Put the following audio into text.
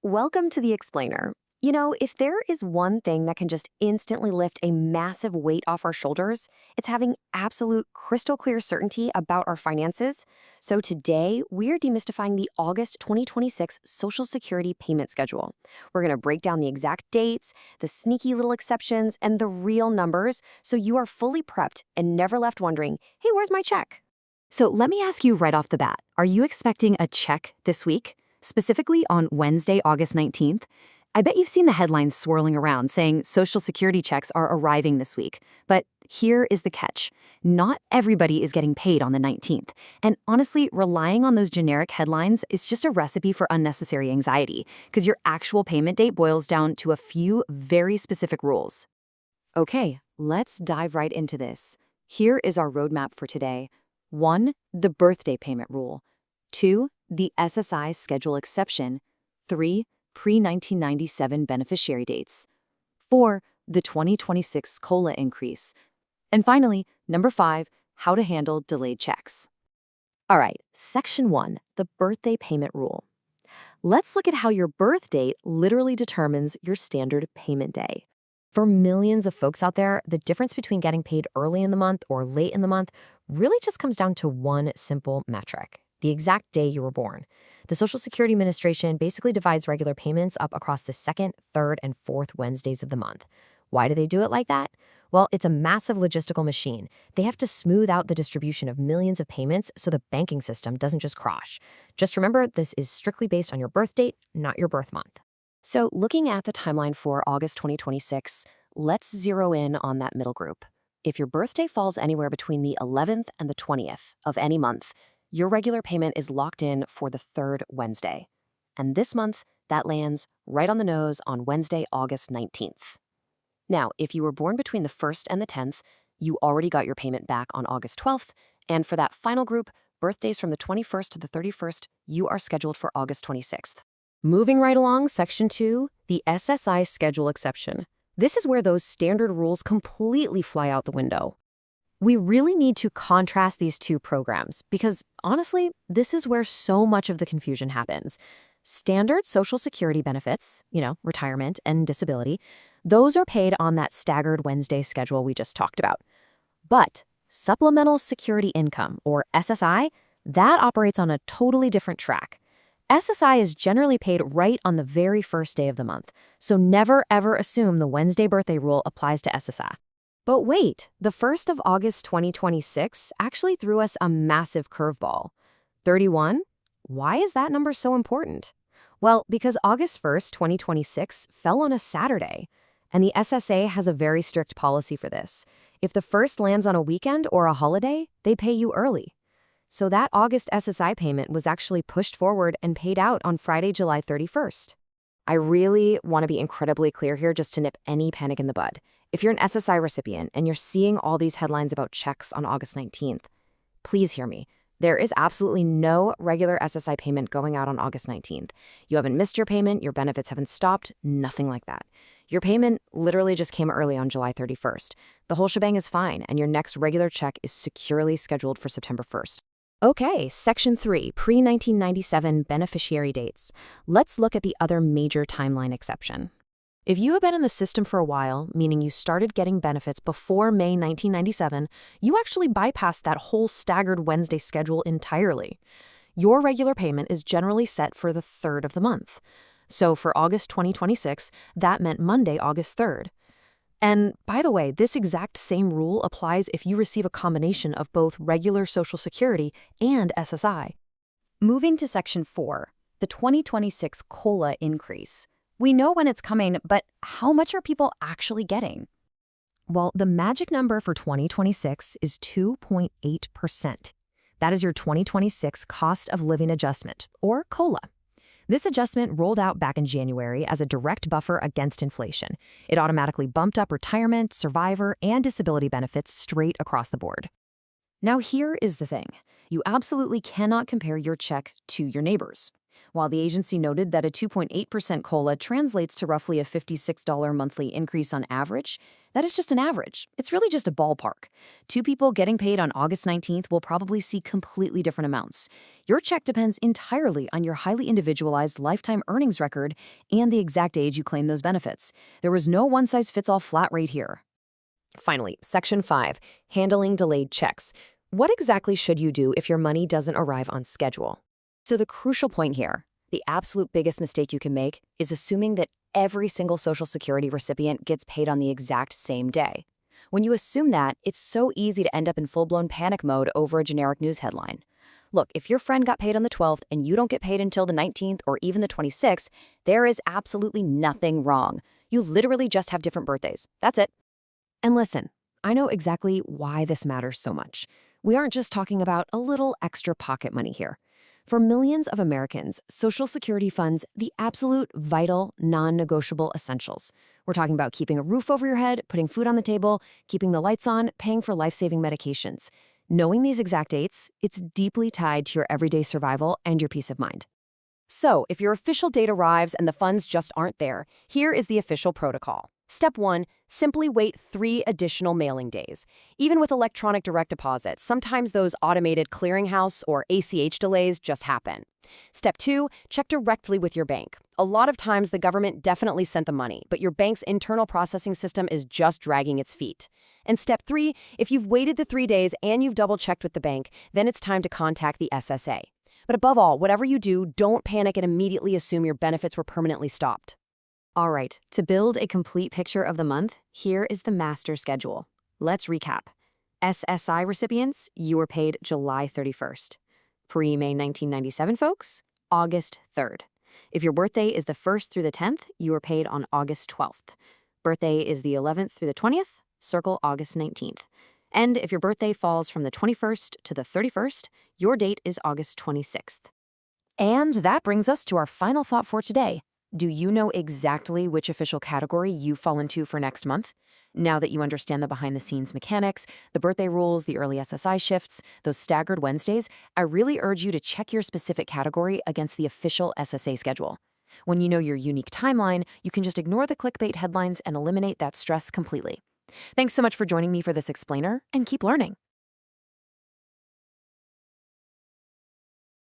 Welcome to the Explainer. You know, if there is one thing that can just instantly lift a massive weight off our shoulders, it's having absolute crystal clear certainty about our finances. So today, we're demystifying the August 2026 Social Security payment schedule. We're going to break down the exact dates, the sneaky little exceptions, and the real numbers so you are fully prepped and never left wondering, hey, where's my check? So let me ask you right off the bat, are you expecting a check this week? Specifically on Wednesday, August 19th? I bet you've seen the headlines swirling around saying Social Security checks are arriving this week. But here is the catch. Not everybody is getting paid on the 19th. And honestly, relying on those generic headlines is just a recipe for unnecessary anxiety, because your actual payment date boils down to a few very specific rules. Okay, let's dive right into this. Here is our roadmap for today. 1. The birthday payment rule. 2. The SSI schedule exception. 3. Pre-1997 beneficiary dates. 4. The 2026 COLA increase. And finally, number 5, how to handle delayed checks. All right, Section 1, the birthday payment rule. Let's look at how your birth date literally determines your standard payment day. For millions of folks out there, the difference between getting paid early in the month or late in the month really just comes down to one simple metric: the exact day you were born. The Social Security Administration basically divides regular payments up across the second, third, and fourth Wednesdays of the month. Why do they do it like that? Well, it's a massive logistical machine. They have to smooth out the distribution of millions of payments so the banking system doesn't just crash. Just remember, this is strictly based on your birth date, not your birth month. So looking at the timeline for August 2026, let's zero in on that middle group. If your birthday falls anywhere between the 11th and the 20th of any month, your regular payment is locked in for the third Wednesday. And this month, that lands right on the nose on Wednesday, August 19th. Now, if you were born between the 1st and the 10th, you already got your payment back on August 12th. And for that final group, birthdays from the 21st to the 31st, you are scheduled for August 26th. Moving right along, Section 2, the SSI schedule exception. This is where those standard rules completely fly out the window. We really need to contrast these two programs because, honestly, this is where so much of the confusion happens. Standard Social Security benefits, retirement and disability, those are paid on that staggered Wednesday schedule we just talked about. But Supplemental Security Income, or SSI, that operates on a totally different track. SSI is generally paid right on the very first day of the month, so never ever assume the Wednesday birthday rule applies to SSI. But wait, the 1st of August 2026 actually threw us a massive curveball. 31? Why is that number so important? Well, because August 1st, 2026 fell on a Saturday, and the SSA has a very strict policy for this. If the 1st lands on a weekend or a holiday, they pay you early. So that August SSI payment was actually pushed forward and paid out on Friday, July 31st. I really want to be incredibly clear here just to nip any panic in the bud. If you're an SSI recipient and you're seeing all these headlines about checks on August 19th, please hear me. There is absolutely no regular SSI payment going out on August 19th. You haven't missed your payment, your benefits haven't stopped, nothing like that. Your payment literally just came early on July 31st. The whole shebang is fine, and your next regular check is securely scheduled for September 1st. Okay, Section 3, pre-1997 beneficiary dates. Let's look at the other major timeline exception. If you have been in the system for a while, meaning you started getting benefits before May 1997, you actually bypassed that whole staggered Wednesday schedule entirely. Your regular payment is generally set for the 3rd of the month. So for August 2026, that meant Monday, August 3rd. And by the way, this exact same rule applies if you receive a combination of both regular Social Security and SSI. Moving to Section 4, the 2026 COLA increase. We know when it's coming, but how much are people actually getting? Well, the magic number for 2026 is 2.8%. That is your 2026 cost of living adjustment, or COLA. This adjustment rolled out back in January as a direct buffer against inflation. It automatically bumped up retirement, survivor, and disability benefits straight across the board. Now here is the thing. You absolutely cannot compare your check to your neighbor's. While the agency noted that a 2.8% COLA translates to roughly a $56 monthly increase on average, that is just an average. It's really just a ballpark. Two people getting paid on August 19th will probably see completely different amounts. Your check depends entirely on your highly individualized lifetime earnings record and the exact age you claim those benefits. There was no one-size-fits-all flat rate here. Finally, Section 5, handling delayed checks. What exactly should you do if your money doesn't arrive on schedule? So the crucial point here, the absolute biggest mistake you can make, is assuming that every single Social Security recipient gets paid on the exact same day. When you assume that, it's so easy to end up in full-blown panic mode over a generic news headline. Look, if your friend got paid on the 12th and you don't get paid until the 19th or even the 26th, there is absolutely nothing wrong. You literally just have different birthdays. That's it. And listen, I know exactly why this matters so much. We aren't just talking about a little extra pocket money here. For millions of Americans, Social Security funds the absolute vital, non-negotiable essentials. We're talking about keeping a roof over your head, putting food on the table, keeping the lights on, paying for life-saving medications. Knowing these exact dates, it's deeply tied to your everyday survival and your peace of mind. So, if your official date arrives and the funds just aren't there, here is the official protocol. Step 1, simply wait 3 additional mailing days. Even with electronic direct deposits, sometimes those automated clearinghouse or ACH delays just happen. Step 2, check directly with your bank. A lot of times the government definitely sent the money, but your bank's internal processing system is just dragging its feet. And step 3, if you've waited the 3 days and you've double-checked with the bank, then it's time to contact the SSA. But above all, whatever you do, don't panic and immediately assume your benefits were permanently stopped. All right, to build a complete picture of the month, here is the master schedule. Let's recap. SSI recipients, you were paid July 31st. Pre-May 1997 folks, August 3rd. If your birthday is the 1st through the 10th, you were paid on August 12th. Birthday is the 11th through the 20th, circle August 19th. And if your birthday falls from the 21st to the 31st, your date is August 26th. And that brings us to our final thought for today. Do you know exactly which official category you fall into for next month? Now that you understand the behind-the-scenes mechanics, the birthday rules, the early SSI shifts, those staggered Wednesdays, I really urge you to check your specific category against the official SSA schedule. When you know your unique timeline, you can just ignore the clickbait headlines and eliminate that stress completely. Thanks so much for joining me for this explainer, and keep learning.